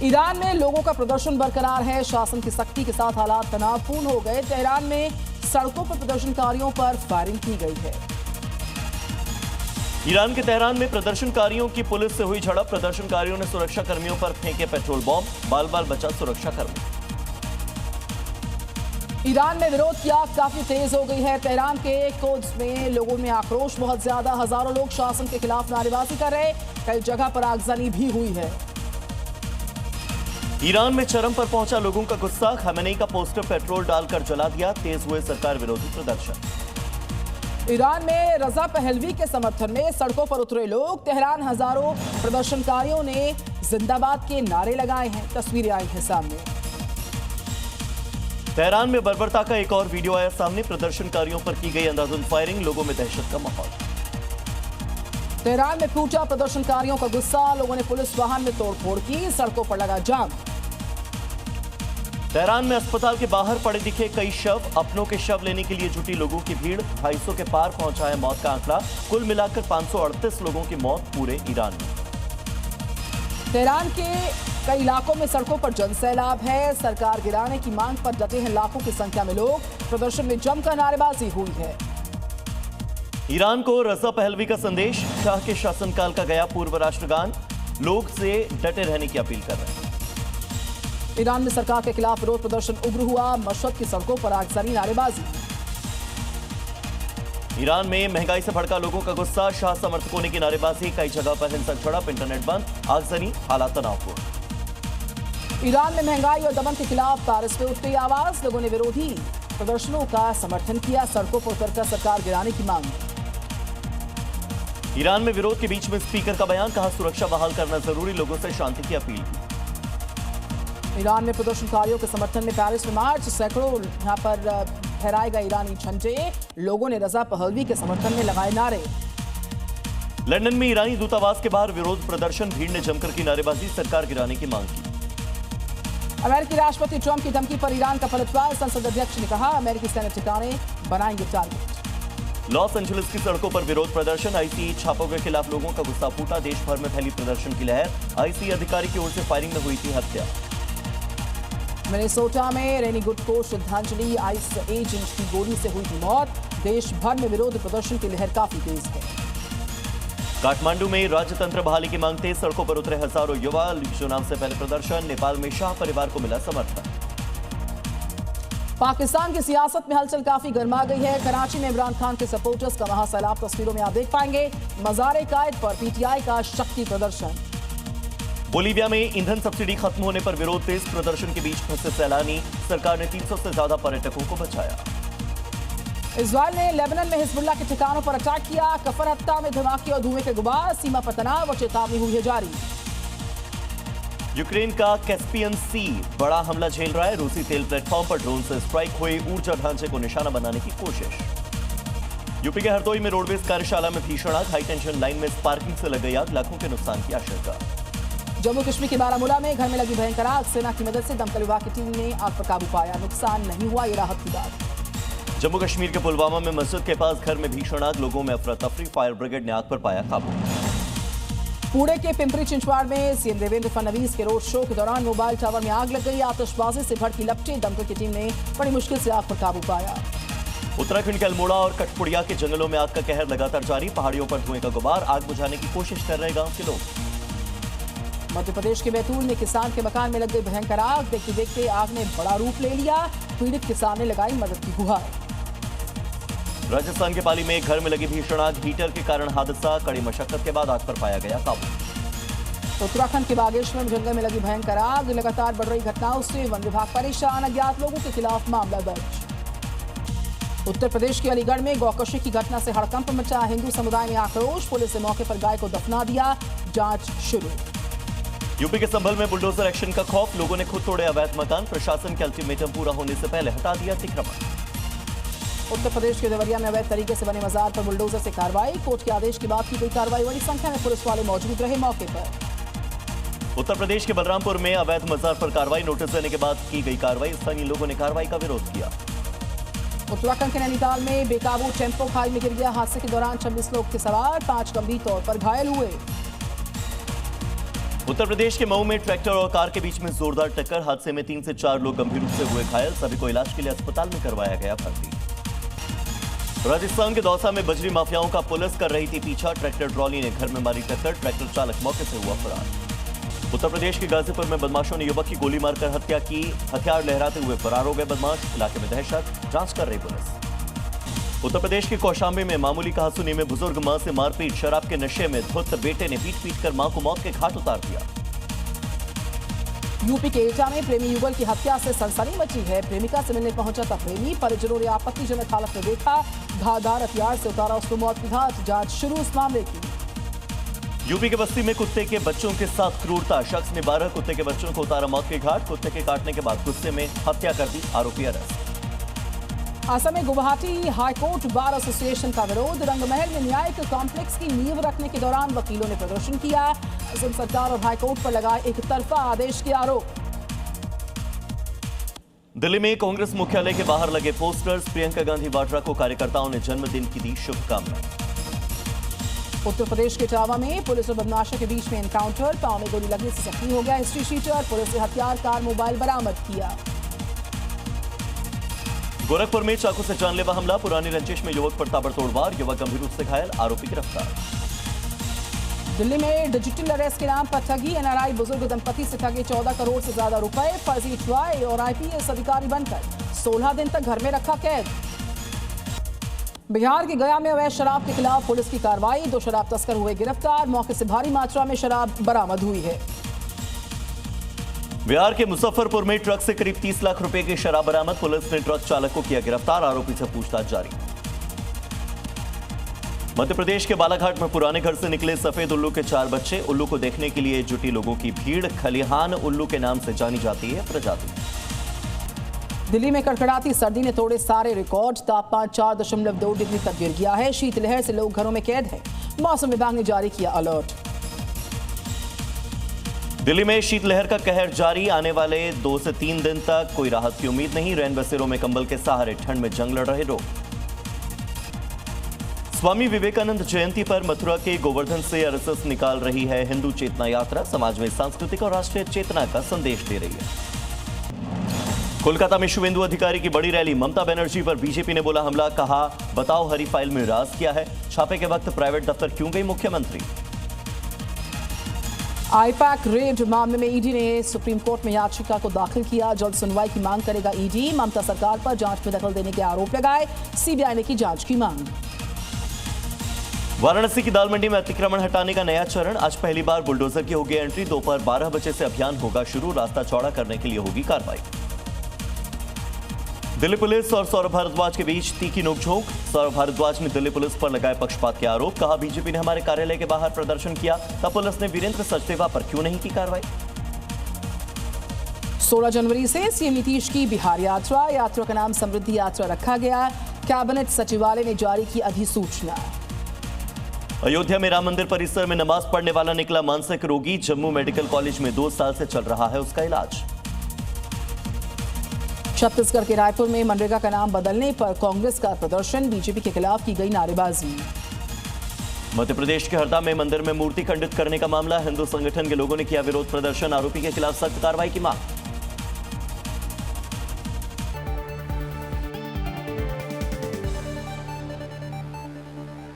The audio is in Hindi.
ईरान में लोगों का प्रदर्शन बरकरार है। शासन की सख्ती के साथ हालात तनावपूर्ण हो गए। तेहरान में सड़कों पर प्रदर्शनकारियों पर फायरिंग की गई है। ईरान के तेहरान में प्रदर्शनकारियों की पुलिस से हुई झड़प। प्रदर्शनकारियों ने सुरक्षा कर्मियों पर फेंके पेट्रोल बॉम्ब। बाल बाल बचा सुरक्षा कर्मी। ईरान में विरोध की आग काफी तेज हो गई है। तेहरान के कोड्स में लोगों में आक्रोश बहुत ज्यादा। हजारों लोग शासन के खिलाफ नारेबाजी कर रहे। कई जगह पर आगजनी भी हुई है। ईरान में चरम पर पहुंचा लोगों का गुस्सा। खमेनी का पोस्टर पेट्रोल डालकर जला दिया। तेज हुए सरकार विरोधी प्रदर्शन। ईरान में रजा पहलवी के समर्थन में सड़कों पर उतरे लोग। तेहरान हजारों प्रदर्शनकारियों ने जिंदाबाद के नारे लगाए हैं। तस्वीरें आई हैं सामने। तेहरान में बर्बरता का एक और वीडियो आया सामने। प्रदर्शनकारियों पर की गई अंधाधुंध फायरिंग। लोगों में दहशत का माहौल। तेहरान में फूटा प्रदर्शनकारियों का गुस्सा। लोगों ने पुलिस वाहन में तोड़फोड़ की। सड़कों पर लगा जाम। तेहरान में अस्पताल के बाहर पड़े दिखे कई शव। अपनों के शव लेने के लिए जुटी लोगों की भीड़। 250 के पार पहुंचा है मौत का आंकड़ा। कुल मिलाकर 538 लोगों की मौत पूरे ईरान में। तेहरान के कई इलाकों में सड़कों पर जनसैलाब है। सरकार गिराने की मांग पर डटे हैं लाखों की संख्या में लोग। प्रदर्शन में जमकर नारेबाजी हुई है। ईरान को रजा पहलवी का संदेश। शाह के शासनकाल का गया पूर्व राष्ट्रगान। लोग से डटे रहने की अपील कर रहे हैं। ईरान में सरकार के खिलाफ विरोध प्रदर्शन उग्र हुआ। मशहद की सड़कों पर आगजनी नारेबाजी। ईरान में महंगाई से भड़का लोगों का गुस्सा। शाह समर्थकों ने की नारेबाजी। कई जगह पर हिंसक झड़प। इंटरनेट बंद। आगजनी। हालात तनावपूर्ण। ईरान में महंगाई और दमन के खिलाफ पेरिस में उठ गई आवाज। लोगों ने विरोधी प्रदर्शनों का समर्थन किया। सड़कों पर उतरकर सरकार गिराने की मांग। ईरान में विरोध के बीच में स्पीकर का बयान। कहा सुरक्षा बहाल करना जरूरी। लोगों से शांति की अपील की। ईरान में प्रदर्शनकारियों के समर्थन में पेरिस में मार्च। सैकड़ों यहां पर फहराए गए ईरानी झंडे। लोगों ने रजा पहलवी के समर्थन में लगाए नारे। लंदन में ईरानी दूतावास के बाहर विरोध प्रदर्शन। भीड़ ने जमकर की नारेबाजी। सरकार गिराने की मांग की। अमेरिकी राष्ट्रपति ट्रंप की धमकी पर ईरान का पलटवार। संसद अध्यक्ष ने कहा अमेरिकी सैन्य ठिकाने बनाएंगे टारगेट। लॉस एंजलिस की सड़कों पर विरोध प्रदर्शन। आईसी छापों के खिलाफ लोगों का गुस्सा फूटा। देश भर में फैली प्रदर्शन की लहर। आईसी अधिकारी की ओर से फायरिंग में हुई थी हत्या। मिनेसोटा में रेनी गुड को श्रद्धांजलि। आइस एजेंट की गोली से हुई थी मौत। देश भर में विरोध प्रदर्शन की लहर काफी तेज है। काठमांडू में राजतंत्र बहाली की मांग तेज। सड़कों पर उतरे हजारों युवा। चुनाव से पहले प्रदर्शन। नेपाल में शाह परिवार को मिला समर्थन। पाकिस्तान की सियासत में हलचल काफी गर्मा गई है। कराची में इमरान खान के सपोर्टर्स का महासैलाब। तस्वीरों में आप देख पाएंगे। मज़ार-ए-कायद पर पीटीआई का शक्ति प्रदर्शन। बोलीविया में ईंधन सब्सिडी खत्म होने पर विरोध तेज। प्रदर्शन के बीच फंसे सैलानी। सरकार ने 300 से ज्यादा पर्यटकों को बचाया। इजराइल ने लेबनान में हिजबुल्लाह के ठिकानों पर अटैक किया। कफर हत्ता में धमाके और धुएं के गुबार। सीमा पर तनाव और चेतावनी हुई है जारी। यूक्रेन का कैस्पियन सी बड़ा हमला झेल रहा है। रूसी तेल प्लेटफॉर्म पर ड्रोन से स्ट्राइक हुई। ऊर्जा ढांचे को निशाना बनाने की कोशिश। यूपी के हरदोई में रोडवेज कार्यशाला में भीषण आग। हाई टेंशन लाइन में स्पार्किंग से लग गई आग। लाखों के नुकसान की आशंका। जम्मू कश्मीर के बारामूला में घर में लगी भयंकर आग। सेना की मदद से दमकल विभाग की टीम ने आग पर काबू पाया। नुकसान नहीं हुआ। ये राहत की बात। जम्मू कश्मीर के पुलवामा में मस्जिद के पास घर में भीषण आग। लोगों में अफरा तफरी। फायर ब्रिगेड ने आग पर पाया काबू। पुणे के पिंपरी चिंचवाड़ में सीएम देवेंद्र फडणवीस के रोड शो के दौरान मोबाइल टावर में आग लग गई। आतिशबाजी से भड़की लपटें। दमकल की टीम ने बड़ी मुश्किल से आग पर काबू पाया। उत्तराखंड के अल्मोड़ा और कठपुड़िया के जंगलों में आग का कहर लगातार जारी। पहाड़ियों पर धुएं का गुबार। आग बुझाने की कोशिश कर रहे गांव के लोग। मध्य प्रदेश के बैतूल में किसान के मकान में लग गई भयंकर आग। देखते देखते आग ने बड़ा रूप ले लिया। पीड़ित किसान ने लगाई मदद की गुहार। राजस्थान के पाली में एक घर में लगी भीषण आग। हीटर के कारण हादसा। कड़ी मशक्कत के बाद आग पर पाया गया काबू। उत्तराखंड के बागेश्वर में जंगल में लगी भयंकर आग। लगातार बढ़ रही घटनाओं से वन विभाग परेशान। अज्ञात लोगों के खिलाफ मामला दर्ज। उत्तर प्रदेश के अलीगढ़ में गौकशी की घटना से हड़कंप मचा। हिंदू समुदाय में आक्रोश। पुलिस ने मौके पर गाय को दफना दिया। जांच शुरू। यूपी के संभल में बुलडोजर एक्शन का खौफ। लोगों ने खुद तोड़े अवैध मकान। प्रशासन के अल्टीमेटम पूरा होने से पहले हटा दिया अतिक्रमण। उत्तर प्रदेश के देवरिया में अवैध तरीके से बने मजार पर बुलडोजर से कार्रवाई। कोर्ट के आदेश के बाद की गई कार्रवाई। बड़ी संख्या में पुलिस वाले मौजूद रहे मौके पर। उत्तर प्रदेश के बलरामपुर में अवैध मजार पर कार्रवाई। नोटिस देने के बाद की गई कार्रवाई। स्थानीय लोगों ने कार्रवाई का विरोध किया। उत्तराखंड के नैनीताल में बेकाबू टेम्पो खाई में गिर गया। हादसे के दौरान 26 लोग थे सवार। 5 गंभीर तौर पर घायल हुए। उत्तर प्रदेश के मऊ में ट्रैक्टर और कार के बीच में जोरदार टक्कर। हादसे में 3 से 4 लोग गंभीर रूप से हुए घायल। सभी को इलाज के लिए अस्पताल में करवाया गया भर्ती। राजस्थान के दौसा में बजरी माफियाओं का पुलिस कर रही थी पीछा। ट्रैक्टर ट्रॉली ने घर में मारी टक्कर। ट्रैक्टर चालक मौके से हुआ फरार। उत्तर प्रदेश के गाजीपुर में बदमाशों ने युवक की गोली मारकर हत्या की। हथियार लहराते हुए फरार हो गए बदमाश। इलाके में दहशत, जांच कर रही पुलिस। उत्तर प्रदेश के कौशाम्बी में मामूली कहासुनी में बुजुर्ग मां से मारपीट। शराब के नशे में धुत बेटे ने पीट कर मां को मौत के घाट उतार दिया। यूपी के एटा में प्रेमी युगल की हत्या से सनसनी मची है। प्रेमिका से मिलने पहुंचा था प्रेमी। परिजनों ने आपत्तिजनक हालत में देखा। धारदार हथियार से उतारा उसको मौत की घाट। जांच शुरू इस मामले की। यूपी के बस्ती में कुत्ते के बच्चों के साथ क्रूरता। शख्स ने 12 कुत्ते के बच्चों को उतारा मौत के घाट। कुत्ते के काटने के बाद गुस्से में हत्या कर दी। आरोपी अरेस्ट। असम में गुवाहाटी हाईकोर्ट बार एसोसिएशन का विरोध। रंगमहल में न्यायिक कॉम्प्लेक्स की नींव रखने के दौरान वकीलों ने प्रदर्शन किया। असम सरकार और हाईकोर्ट पर लगाए एक तरफा आदेश के आरोप। दिल्ली में कांग्रेस मुख्यालय के बाहर लगे पोस्टर्स। प्रियंका गांधी वाड्रा को कार्यकर्ताओं ने जन्मदिन की दी शुभकामनाएं। उत्तर प्रदेश के इटावा में पुलिस और बदमाशों के बीच में एनकाउंटर। पांव में गोली लगने से जख्मी हो गया हिस्ट्री शीटर। पुलिस ने हथियार, कार, मोबाइल बरामद किया। गोरखपुर में चाकू से जानलेवा हमला। पुरानी रंजिश में युवक पर ताबड़तोड़ वार। युवक गंभीर रूप से घायल। आरोपी गिरफ्तार। दिल्ली में डिजिटल अरेस्ट के नाम पर ठगी। एनआरआई बुजुर्ग दंपति से ठगे 14 करोड़ से ज्यादा रुपए। फर्जी ट्राई और आईपीएस अधिकारी बनकर 16 दिन तक घर में रखा कैद। बिहार के गया में अवैध शराब के खिलाफ पुलिस की कार्रवाई। 2 शराब तस्कर हुए गिरफ्तार। मौके से भारी मात्रा में शराब बरामद हुई है। बिहार के मुजफ्फरपुर में ट्रक से करीब 30 लाख रुपए की शराब बरामद। पुलिस ने ट्रक चालक को किया गिरफ्तार। आरोपी से पूछताछ जारी। मध्य प्रदेश के बालाघाट में पुराने घर से निकले सफेद उल्लू के 4 बच्चे। उल्लू को देखने के लिए जुटी लोगों की भीड़। खलिहान उल्लू के नाम से जानी जाती है प्रजाति। दिल्ली में कड़कड़ाती सर्दी ने तोड़े सारे रिकॉर्ड। तापमान 4.2 डिग्री तक गिर गया है। शीतलहर से लोग घरों में कैद हैं। मौसम विभाग ने जारी किया अलर्ट। दिल्ली में शीतलहर का कहर जारी। आने वाले 2 से 3 दिन तक कोई राहत की उम्मीद नहीं। रैन बसेरों में कंबल के सहारे ठंड में जंग लड़ रहे लोग। स्वामी विवेकानंद जयंती पर मथुरा के गोवर्धन से आरएसएस निकाल रही है हिंदू चेतना यात्रा। समाज में सांस्कृतिक और राष्ट्रीय चेतना का संदेश दे रही है। कोलकाता में शुभेंदु अधिकारी की बड़ी रैली। ममता बनर्जी पर बीजेपी ने बोला हमला। कहा बताओ हरी फाइल में राज क्या है। छापे के वक्त प्राइवेट दफ्तर क्यों गई मुख्यमंत्री। आईपैक रेड मामले में ईडी ने सुप्रीम कोर्ट में याचिका को दाखिल किया। जल्द सुनवाई की मांग करेगा ईडी। ममता सरकार पर जांच में दखल देने के आरोप लगाए। सीबीआई ने की जांच की मांग। वाराणसी की दाल मंडी में अतिक्रमण हटाने का नया चरण। आज पहली बार बुलडोजर की होगी एंट्री। दोपहर 12 बजे से अभियान होगा शुरू। रास्ता चौड़ा करने के लिए होगी कार्रवाई। दिल्ली पुलिस और सौरभ भारद्वाज के बीच तीखी नोकझोंक। सौरभ भारद्वाज ने दिल्ली पुलिस पर लगाए पक्षपात के आरोप। कहा बीजेपी ने हमारे कार्यालय के बाहर प्रदर्शन किया, तब पुलिस ने वीरेंद्र सचदेवा पर क्यों नहीं की कार्रवाई। 16 जनवरी से सीएम नीतीश की बिहार यात्रा। यात्रा का नाम समृद्धि यात्रा रखा गया। कैबिनेट सचिवालय ने जारी की अधिसूचना। अयोध्या में राम मंदिर परिसर में नमाज पढ़ने वाला निकला मानसिक रोगी। जम्मू मेडिकल कॉलेज में 2 साल से चल रहा है उसका इलाज। छत्तीसगढ़ के रायपुर में मनरेगा का नाम बदलने पर कांग्रेस का प्रदर्शन। बीजेपी के खिलाफ की गई नारेबाजी। मध्य प्रदेश के हरदा में मंदिर में मूर्ति खंडित करने का मामला। हिंदू संगठन के लोगों ने किया विरोध प्रदर्शन। आरोपी के खिलाफ सख्त कार्रवाई की मांग।